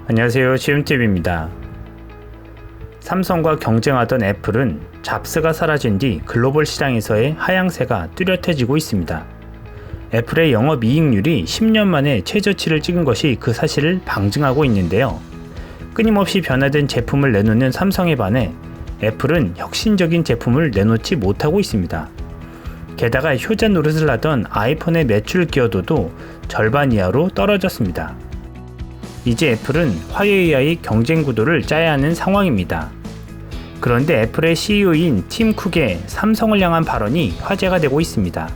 안녕하세요, 시윤TV입니다. 삼성과 경쟁하던 애플은 잡스가 사라진 뒤 글로벌 시장에서의 하향세가 뚜렷해지고 있습니다. 애플의 영업이익률이 10년 만에 최저치를 찍은 것이 그 사실을 방증하고 있는데요. 끊임없이 변화된 제품을 내놓는 삼성에 반해 애플은 혁신적인 제품을 내놓지 못하고 있습니다. 게다가 효자 노릇을 하던 아이폰의 매출 기여도도 절반 이하로 떨어졌습니다. 이제 애플은 화웨이와의 경쟁 구도를 짜야 하는 상황입니다. 그런데 애플의 CEO인 팀 쿡의 삼성을 향한 발언이 화제가 되고 있습니다.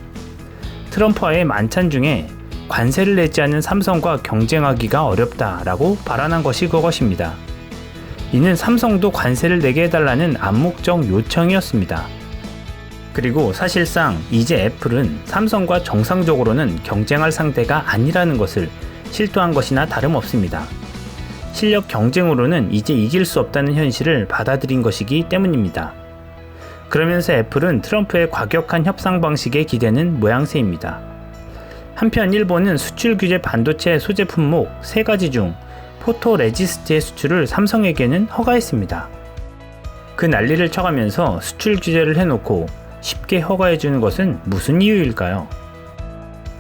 트럼프와의 만찬 중에 관세를 내지 않는 삼성과 경쟁하기가 어렵다라고 발언한 것이 그것입니다. 이는 삼성도 관세를 내게 해달라는 암묵적 요청이었습니다. 그리고 사실상 이제 애플은 삼성과 정상적으로는 경쟁할 상대가 아니라는 것을 실토한 것이나 다름없습니다. 실력 경쟁으로는 이제 이길 수 없다는 현실을 받아들인 것이기 때문입니다. 그러면서 애플은 트럼프의 과격한 협상 방식에 기대는 모양새입니다. 한편 일본은 수출 규제 반도체 소재 품목 3가지 중 포토레지스트의 수출을 삼성에게는 허가했습니다. 그 난리를 쳐가면서 수출 규제를 해놓고 쉽게 허가해주는 것은 무슨 이유일까요?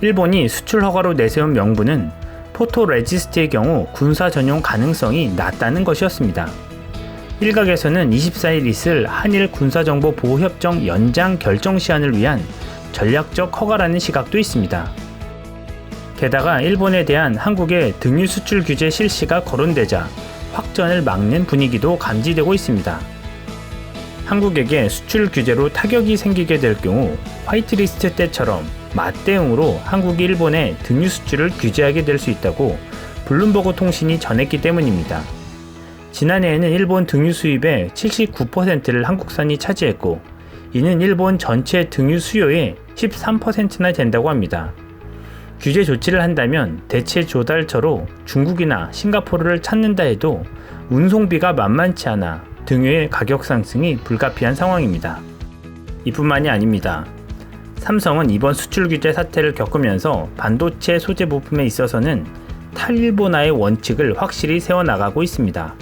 일본이 수출 허가로 내세운 명분은 포토레지스트의 경우 군사 전용 가능성이 낮다는 것이었습니다. 일각에서는 24일 있을 한일 군사정보보호협정 연장 결정 시한을 위한 전략적 허가라는 시각도 있습니다. 게다가 일본에 대한 한국의 등유 수출 규제 실시가 거론되자 확전을 막는 분위기도 감지되고 있습니다. 한국에게 수출 규제로 타격이 생기게 될 경우 화이트리스트 때처럼 맞대응으로 한국이 일본의 등유 수출을 규제하게 될 수 있다고 블룸버그 통신이 전했기 때문입니다. 지난해에는 일본 등유 수입의 79%를 한국산이 차지했고 이는 일본 전체 등유 수요의 13%나 된다고 합니다. 규제 조치를 한다면 대체 조달처로 중국이나 싱가포르를 찾는다 해도 운송비가 만만치 않아 등유의 가격 상승이 불가피한 상황입니다. 이뿐만이 아닙니다. 삼성은 이번 수출 규제 사태를 겪으면서 반도체 소재 부품에 있어서는 탈일본화의 원칙을 확실히 세워나가고 있습니다.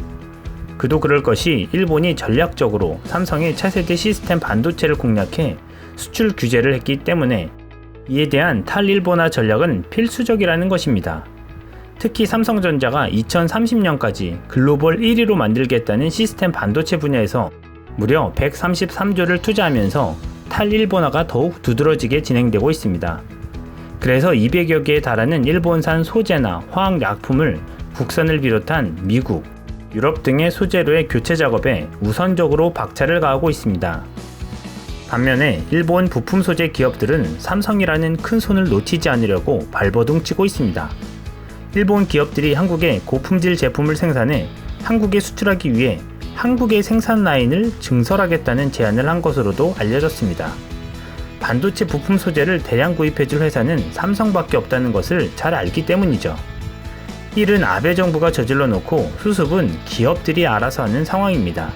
그도 그럴 것이 일본이 전략적으로 삼성의 차세대 시스템 반도체를 공략해 수출 규제를 했기 때문에 이에 대한 탈일본화 전략은 필수적이라는 것입니다. 특히 삼성전자가 2030년까지 글로벌 1위로 만들겠다는 시스템 반도체 분야에서 무려 133조를 투자하면서 탈일본화가 더욱 두드러지게 진행되고 있습니다. 그래서 200여 개에 달하는 일본산 소재나 화학약품을 국산을 비롯한 미국, 유럽 등의 소재로의 교체 작업에 우선적으로 박차를 가하고 있습니다. 반면에 일본 부품 소재 기업들은 삼성이라는 큰 손을 놓치지 않으려고 발버둥 치고 있습니다. 일본 기업들이 한국에 고품질 제품을 생산해 한국에 수출하기 위해 한국의 생산 라인을 증설하겠다는 제안을 한 것으로도 알려졌습니다. 반도체 부품 소재를 대량 구입해줄 회사는 삼성밖에 없다는 것을 잘 알기 때문이죠. 일은 아베 정부가 저질러 놓고 수습은 기업들이 알아서 하는 상황입니다.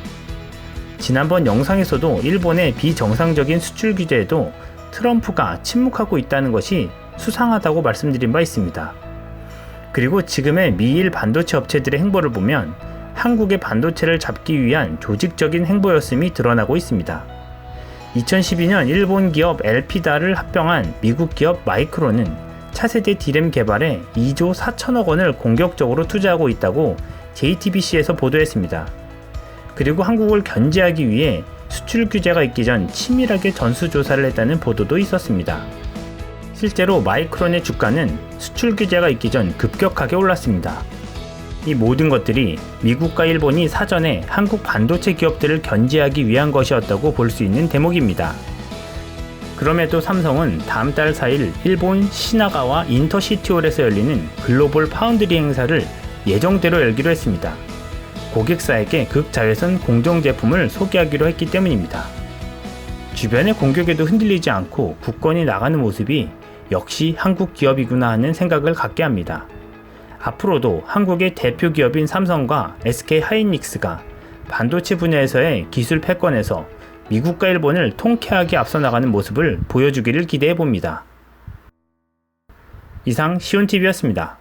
지난번 영상에서도 일본의 비정상적인 수출 규제에도 트럼프가 침묵하고 있다는 것이 수상하다고 말씀드린 바 있습니다. 그리고 지금의 미일 반도체 업체들의 행보를 보면 한국의 반도체를 잡기 위한 조직적인 행보였음이 드러나고 있습니다. 2012년 일본 기업 엘피다를 합병한 미국 기업 마이크론은 차세대 D램 개발에 2조 4천억 원을 공격적으로 투자하고 있다고 JTBC에서 보도했습니다. 그리고 한국을 견제하기 위해 수출 규제가 있기 전 치밀하게 전수조사를 했다는 보도도 있었습니다. 실제로 마이크론의 주가는 수출 규제가 있기 전 급격하게 올랐습니다. 이 모든 것들이 미국과 일본이 사전에 한국 반도체 기업들을 견제하기 위한 것이었다고 볼 수 있는 대목입니다. 그럼에도 삼성은 다음 달 4일 일본 시나가와 인터시티홀에서 열리는 글로벌 파운드리 행사를 예정대로 열기로 했습니다. 고객사에게 극자외선 공정 제품을 소개하기로 했기 때문입니다. 주변의 공격에도 흔들리지 않고 굳건히 나가는 모습이 역시 한국 기업이구나 하는 생각을 갖게 합니다. 앞으로도 한국의 대표 기업인 삼성과 SK 하이닉스가 반도체 분야에서의 기술 패권에서 미국과 일본을 통쾌하게 앞서 나가는 모습을 보여주기를 기대해 봅니다. 이상 시온TV였습니다.